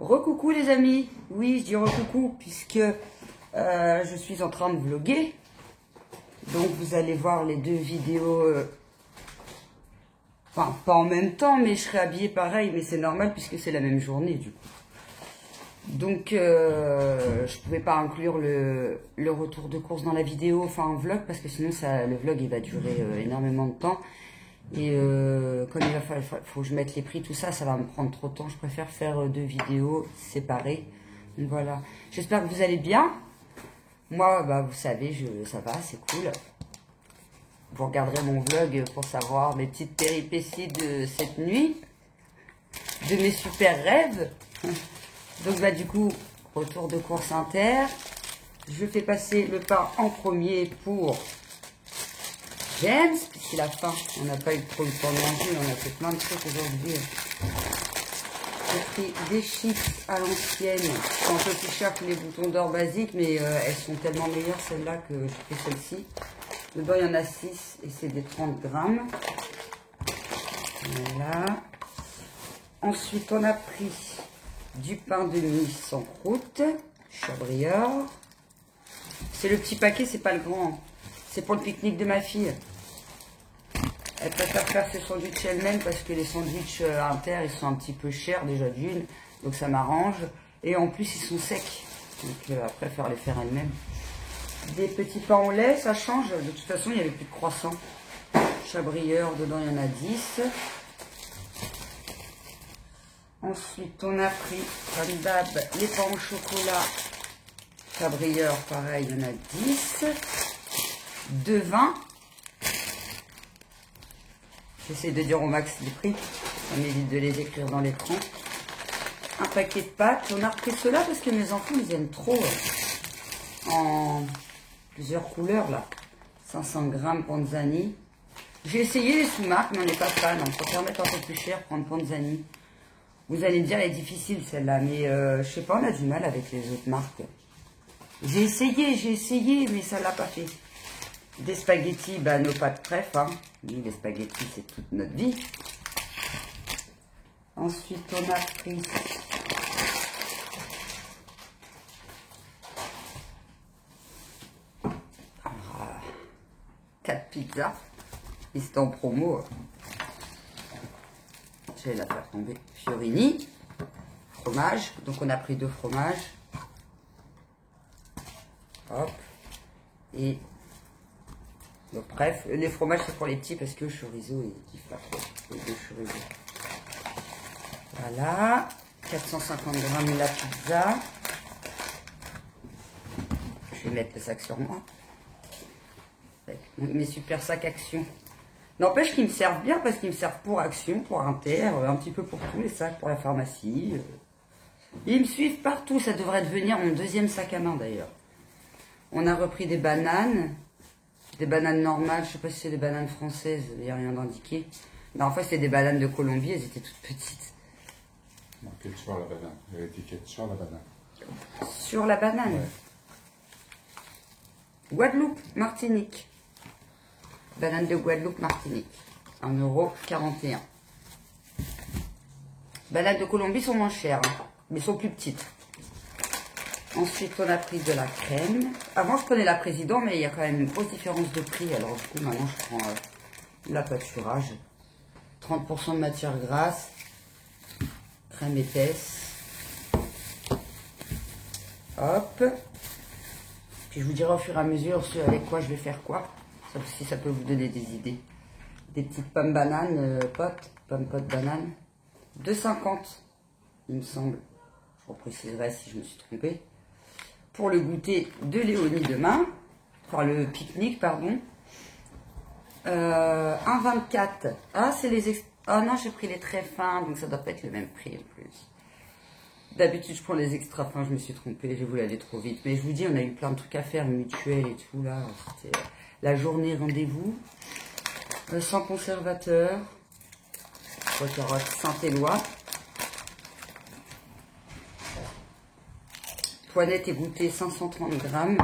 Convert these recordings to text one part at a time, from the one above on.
Recoucou les amis, oui je dis recoucou puisque je suis en train de vlogger. Donc vous allez voir les deux vidéos, enfin pas en même temps mais je serai habillée pareil, mais c'est normal puisque c'est la même journée du coup. Donc je pouvais pas inclure le retour de course dans la vidéo, enfin en vlog, parce que sinon le vlog il va durer énormément de temps. Et comme il faut que je mette les prix, tout ça, ça va me prendre trop de temps. Je préfère faire deux vidéos séparées. Donc voilà. J'espère que vous allez bien. Moi, bah, vous savez, ça va, c'est cool. Vous regarderez mon vlog pour savoir mes petites péripéties de cette nuit. De mes super rêves. Donc bah du coup, retour de course inter. Je fais passer le pain en premier pour James, puisqu'il a faim. On n'a pas eu trop le temps de manger, on a fait plein de trucs aujourd'hui. J'ai pris des chips à l'ancienne, qui sont un peu plus chères que les boutons d'or basiques, mais elles sont tellement meilleures celles-là que j'ai pris celle-ci. Dedans il y en a 6 et c'est des 30 grammes. Voilà. Ensuite on a pris du pain de mie sans croûte, Chabrior. C'est le petit paquet, c'est pas le grand. C'est pour le pique-nique de ma fille. Elle préfère faire ses sandwichs elle-même parce que les sandwichs inter, ils sont un petit peu chers déjà d'une. Donc ça m'arrange. Et en plus, ils sont secs. Donc elle préfère les faire elle-même. Des petits pains au lait, ça change. De toute façon, il n'y avait plus de croissants. Chabrior, dedans, il y en a 10. Ensuite, on a pris, comme d'hab, les pains au chocolat. Chabrior, pareil, il y en a 10. 2 vins. J'essaie de dire au max les prix. Ça m'évite de les écrire dans l'écran. Un paquet de pâtes. On a repris ceux-là parce que mes enfants, ils aiment trop. En plusieurs couleurs, là. 500 grammes Panzani. J'ai essayé les sous-marques, mais on n'est pas fan. On préfère mettre un peu plus cher, prendre Panzani. Vous allez me dire, elle est difficile celle-là, mais je sais pas, on a du mal avec les autres marques. J'ai essayé, mais ça l'a pas fait. Des spaghettis, bah, nos pâtes préf, hein. Oui, les spaghettis, c'est toute notre vie. Ensuite, on a pris alors, 4 pizzas. Et c'était en promo. Je vais la faire tomber. Fiorini, fromage. Donc on a pris 2 fromages. Hop. Et donc bref, les fromages c'est pour les petits parce que le chorizo il kiffe pas trop. Les 2 chorizo. Voilà. 450 grammes la pizza. Je vais mettre le sac sur moi. Avec mes super sacs Action. N'empêche qu'ils me servent bien parce qu'ils me servent pour Action, pour Inter, un petit peu pour tous les sacs, pour la pharmacie. Ils me suivent partout, ça devrait devenir mon deuxième sac à main d'ailleurs. On a repris des bananes normales, je sais pas si c'est des bananes françaises, il n'y a rien d'indiqué. Mais en fait c'est des bananes de Colombie, elles étaient toutes petites. Marqué sur la banane, l'étiquette sur la banane. Sur la banane, ouais. Guadeloupe, Martinique. Banane de Guadeloupe, Martinique. 1,41 €. Bananes de Colombie sont moins chères, hein, mais sont plus petites. Ensuite, on a pris de la crème. Avant, je prenais la Président, mais il y a quand même une grosse différence de prix. Alors, du coup, maintenant, je prends la pâturage. 30% de matière grasse. Crème épaisse. Hop. Puis, je vous dirai au fur et à mesure avec quoi je vais faire quoi. Si ça peut vous donner des idées. Des petites pommes bananes potes, pommes potes bananes. 2,50 €, il me semble. Je repréciserai si je me suis trompée. Pour le goûter de Léonie demain. Enfin, le pique-nique, pardon. 1,24 €. Ah, c'est les... Oh non, j'ai pris les très fins, donc ça doit pas être le même prix en plus. D'habitude, je prends les extra fins, je me suis trompée, j'ai voulu aller trop vite. Mais je vous dis, on a eu plein de trucs à faire, mutuelles et tout, là. C'était la journée rendez-vous. Sans conservateur. Carotte Saint-Éloi. Toinette égouttée 530 grammes.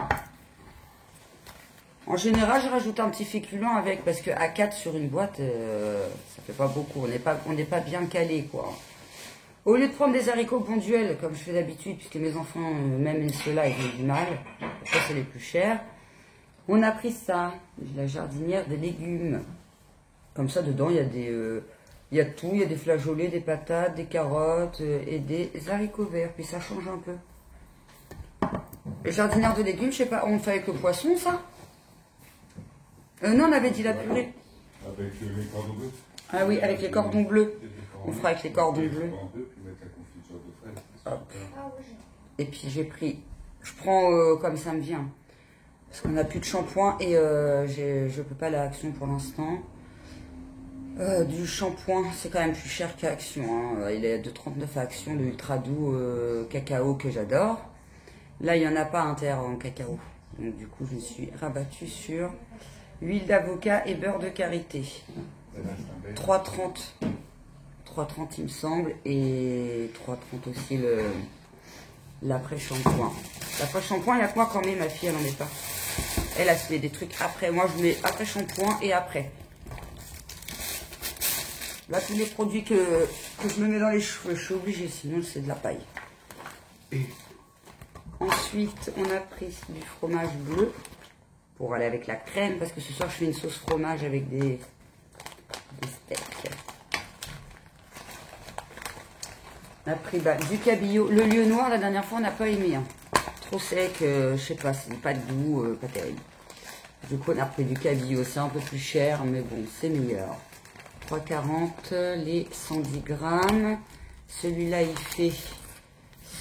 En général, je rajoute un petit féculent avec, parce que à 4 sur une boîte, ça fait pas beaucoup. On n'est pas bien calé, quoi. Au lieu de prendre des haricots Bonduelle, comme je fais d'habitude, puisque mes enfants, même ceux-là, ils ont du mal, pourquoi c'est les plus chers, on a pris ça, la jardinière des légumes. Comme ça, dedans, il y a il y a tout, il y a des flageolets, des patates, des carottes et des haricots verts. Puis ça change un peu. Le jardinière de légumes, je sais pas, on fait avec le poisson, ça non, on avait dit la purée. Avec les cordons bleus. Ah oui, avec les cordons bleus. On fera avec les cordons bleus. Puis mettre la confiture de fraises. Hop. Et puis je prends comme ça me vient. Parce qu'on n'a plus de shampoing et je peux pas aller à Action pour l'instant. Du shampoing, c'est quand même plus cher qu'à Action. Hein. Il est de 39 à Action, le ultra doux cacao que j'adore. Là, il n'y en a pas en cacao. Donc du coup, je me suis rabattue sur huile d'avocat et beurre de karité. 3,30. 3,30 il me semble. Et 3,30 aussi l'après-shampoing. L'après-shampoing, il y a quoi quand même, ma fille, elle n'en met pas. Elle a fait des trucs après. Moi, je mets après-shampoing et après. Là, tous les produits que je me mets dans les cheveux, je suis obligée, sinon c'est de la paille. Et ensuite, on a pris du fromage bleu pour aller avec la crème, parce que ce soir, je fais une sauce fromage avec des steaks. On a pris du cabillaud. Le lieu noir, la dernière fois, on n'a pas aimé. Hein. Trop sec, je sais pas, c'est pas de goût, pas terrible. Du coup, on a pris du cabillaud, c'est un peu plus cher, mais bon, c'est meilleur. 3,40 les 110 grammes. Celui-là, il fait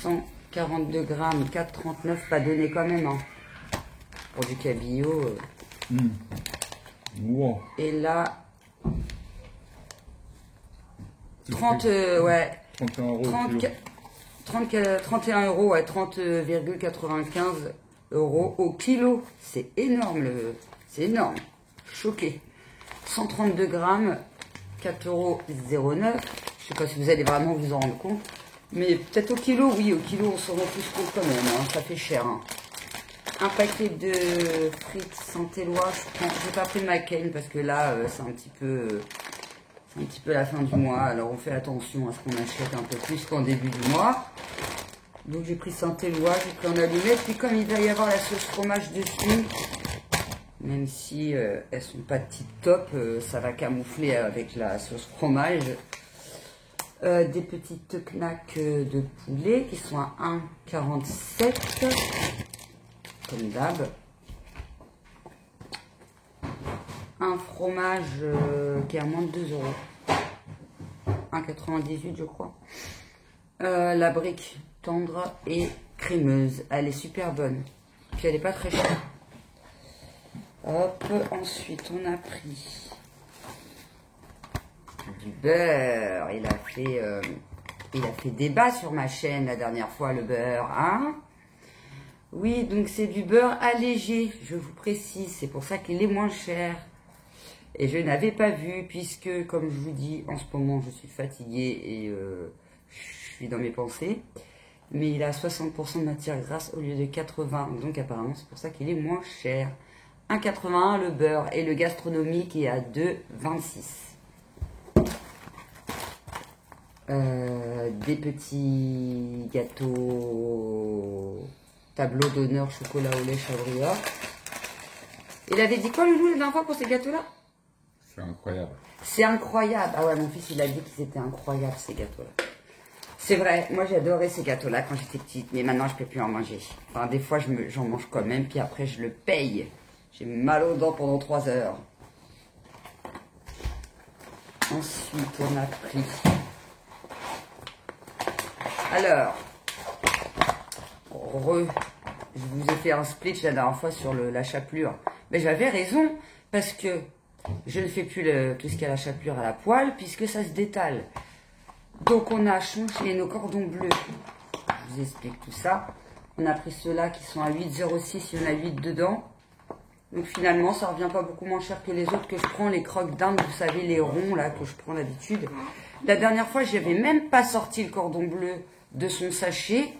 142 grammes, 4,39, pas donné quand même. Hein. Pour du cabillaud. Wow. Et là, 30, ouais. 31 euros, ouais, 30,95 euros au kilo. C'est énorme, c'est énorme. Choqué. 132 grammes, 4,09 euros. Je sais pas si vous allez vraiment vous en rendre compte. Mais peut-être au kilo, oui, au kilo, on s'en rend plus compte quand même. Hein, ça fait cher. Hein. Un paquet de frites Saint-Éloi. Je n'ai pas pris le McCain parce que là, c'est un petit peu la fin du mois. Alors, on fait attention à ce qu'on achète un peu plus qu'en début du mois. Donc, j'ai pris Saint-Éloi, j'ai pris en allumette. Puis, comme il va y avoir la sauce fromage dessus, même si elles sont pas tip top, ça va camoufler avec la sauce fromage. Des petites knack de poulet qui sont à 1,47 comme d'hab. Un fromage qui est à moins de 2 euros. 1,98 je crois. La brique tendre et crémeuse. Elle est super bonne. Puis elle n'est pas très chère. Hop, ensuite on a pris du beurre. Il a fait débat sur ma chaîne la dernière fois, le beurre, hein. Oui, donc c'est du beurre allégé, je vous précise, c'est pour ça qu'il est moins cher. Et je n'avais pas vu, puisque, comme je vous dis, en ce moment, je suis fatiguée et je suis dans mes pensées. Mais il a 60% de matière grasse au lieu de 80, donc apparemment c'est pour ça qu'il est moins cher. 1,81 le beurre et le gastronomique est à 2,26. Des petits gâteaux tableau d'honneur chocolat au lait Chabria. Il avait dit quoi, Loulou, la dernière fois pour ces gâteaux-là? C'est incroyable. C'est incroyable. Ah ouais, mon fils, il a dit qu'ils étaient incroyables, ces gâteaux-là. C'est vrai, moi j'adorais ces gâteaux-là quand j'étais petite, mais maintenant je peux plus en manger. Enfin, des fois j'en mange quand même, puis après je le paye. J'ai mal aux dents pendant 3 heures. Ensuite, on a pris... Alors, je vous ai fait un split la dernière fois sur la chapelure. Mais j'avais raison, parce que je ne fais plus tout ce qui est la chapelure à la poêle, puisque ça se détale. Donc on a changé nos cordons bleus. Je vous explique tout ça. On a pris ceux-là qui sont à 8,06, il y en a 8 dedans. Donc finalement, ça revient pas beaucoup moins cher que les autres que je prends, les croques d'Inde, vous savez, les ronds là que je prends d'habitude. La dernière fois, je n'avais même pas sorti le cordon bleu de son sachet.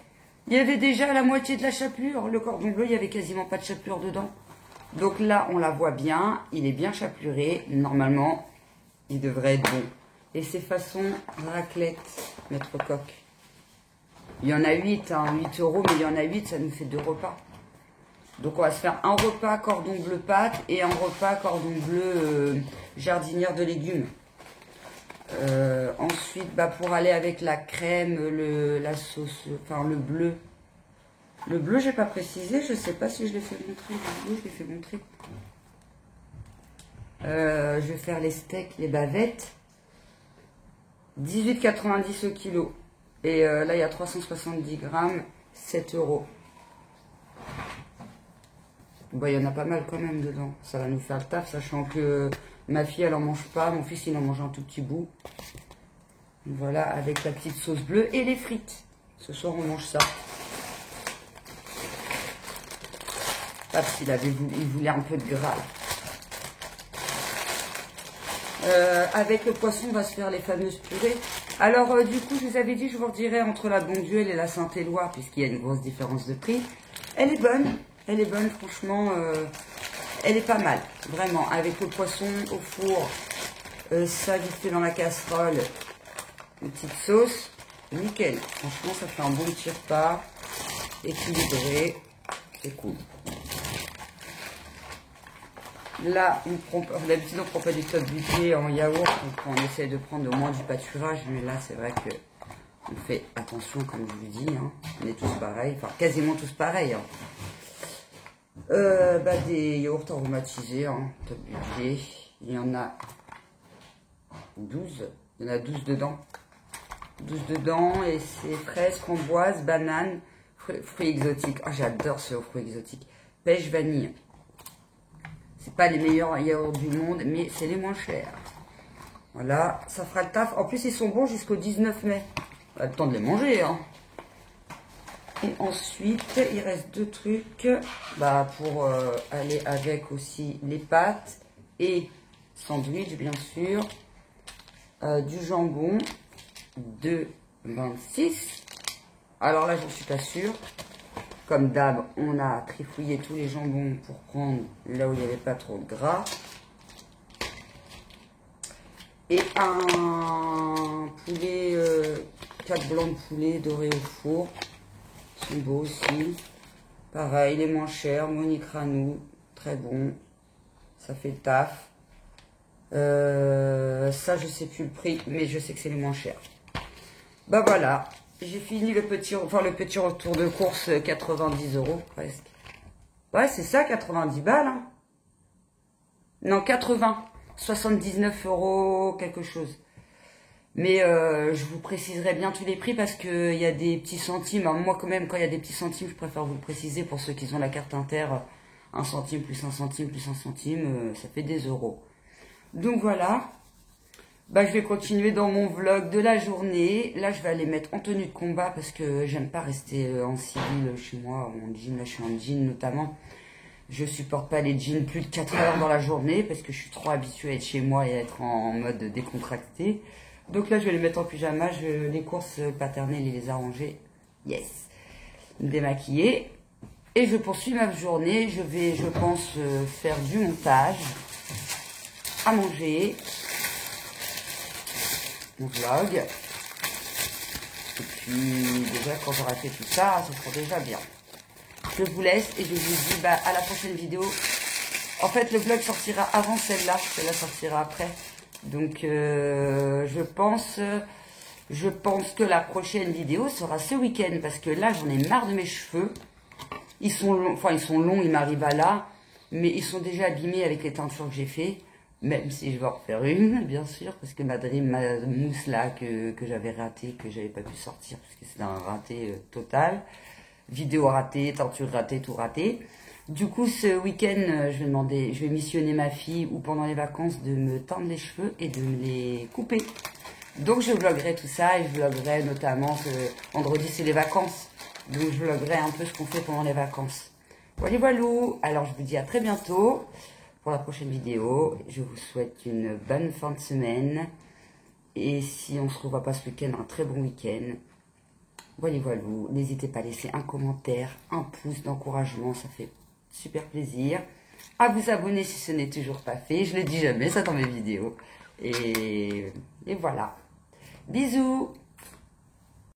Il y avait déjà la moitié de la chapelure. Le cordon bleu, il n'y avait quasiment pas de chapelure dedans. Donc là, on la voit bien. Il est bien chapeluré. Normalement, il devrait être bon. Et c'est façon raclette, maître coq. Il y en a 8, hein, 8 euros, mais il y en a 8, ça nous fait 2 repas. Donc on va se faire un repas cordon bleu pâte et un repas cordon bleu jardinière de légumes. Ensuite, bah, pour aller avec la crème, la sauce, enfin le bleu. Le bleu, j'ai pas précisé, je sais pas si je l'ai fait montrer. Le bleu, je l'ai fait montrer. Je vais faire les steaks, les bavettes. 18,90 au kilo. Et là, il y a 370 grammes, 7 euros. Bon, il y en a pas mal quand même dedans. Ça va nous faire le taf, sachant que ma fille, elle en mange pas. Mon fils, il en mange un tout petit bout. Voilà, avec la petite sauce bleue et les frites. Ce soir, on mange ça. Parce qu'il il voulait un peu de gras. Avec le poisson, on va se faire les fameuses purées. Alors, du coup, je vous avais dit, je vous redirai entre la Bonduelle et la Saint-Éloi, puisqu'il y a une grosse différence de prix. Elle est bonne, franchement, elle est pas mal, vraiment. Avec le poisson au four, ça vite fait dans la casserole, une petite sauce, nickel. Franchement, ça fait un bon petit repas, équilibré, c'est cool. Là, d'habitude, on ne prend pas du top buté en yaourt, on essaie de prendre au moins du pâturage, mais là, c'est vrai que on fait attention, comme je vous dis, hein. On est tous pareils, enfin quasiment tous pareils. Hein. Des yaourts aromatisés, hein, top buté, il y en a 12, il y en a 12 dedans. 12 dedans, et c'est fraises, framboises, bananes, fruits exotiques. Ah, j'adore ce fruits exotiques. Pêche, vanille. C'est pas les meilleurs yaourts du monde, mais c'est les moins chers. Voilà, ça fera le taf. En plus, ils sont bons jusqu'au 19 mai. On a le temps de les manger, hein. Et ensuite, il reste 2 trucs. Bah, pour aller avec aussi les pâtes et sandwich, bien sûr. Du jambon de 26. Alors là, j'en suis pas sûre. Comme d'hab, on a trifouillé tous les jambons pour prendre là où il n'y avait pas trop de gras. Et un poulet, 4 blancs de poulet dorés au four. Ils sont beaux aussi. Pareil, les moins chers, Monique Ranou, très bon. Ça fait le taf. Ça, je sais plus le prix, mais je sais que c'est les moins chers. Bah voilà. J'ai fini le petit retour de course, 90 euros presque. Ouais, c'est ça, 90 balles. Hein. Non, 80. 79 euros, quelque chose. Mais je vous préciserai bien tous les prix parce qu'il y a des petits centimes. Alors, moi, quand même, quand il y a des petits centimes, je préfère vous le préciser pour ceux qui ont la carte Inter. 1 centime plus 1 centime plus 1 centime, ça fait des euros. Donc voilà. Bah, je vais continuer dans mon vlog de la journée. Là, je vais aller mettre en tenue de combat parce que j'aime pas rester en civil chez moi, en jean. Là, je suis en jean notamment. Je supporte pas les jeans plus de 4 heures dans la journée parce que je suis trop habituée à être chez moi et à être en mode décontracté. Donc là, je vais les mettre en pyjama. Les courses paternelles et les arranger. Yes. Démaquiller. Et je poursuis ma journée. Je vais, je pense, faire du montage. À manger. Mon vlog. Et puis, déjà, quand j'aurai fait tout ça, ça sera déjà bien. Je vous laisse et je vous dis à la prochaine vidéo. En fait, le vlog sortira avant celle-là. Celle-là sortira après. Donc, je pense que la prochaine vidéo sera ce week-end. Parce que là, j'en ai marre de mes cheveux. Ils sont longs, enfin, ils sont longs, ils m'arrivent à là. Mais ils sont déjà abîmés avec les teintures que j'ai fait. Même si je vais en refaire une, bien sûr, parce que ma mousse là, que j'avais ratée, que j'avais pas pu sortir, parce que c'est un raté total. Vidéo ratée, teinture ratée, tout raté. Du coup, ce week-end, je vais missionner ma fille, ou pendant les vacances, de me teindre les cheveux et de me les couper. Donc, je vloggerai tout ça, et je vloggerai notamment que vendredi, c'est les vacances. Donc, je vloggerai un peu ce qu'on fait pendant les vacances. Voilà, voilà. Alors, je vous dis à très bientôt. Pour la prochaine vidéo, je vous souhaite une bonne fin de semaine. Et si on ne se revoit pas ce week-end, un très bon week-end. Voilà, voilà. N'hésitez pas à laisser un commentaire, un pouce d'encouragement, ça fait super plaisir. À vous abonner si ce n'est toujours pas fait. Je ne le dis jamais ça dans mes vidéos. Et voilà. Bisous.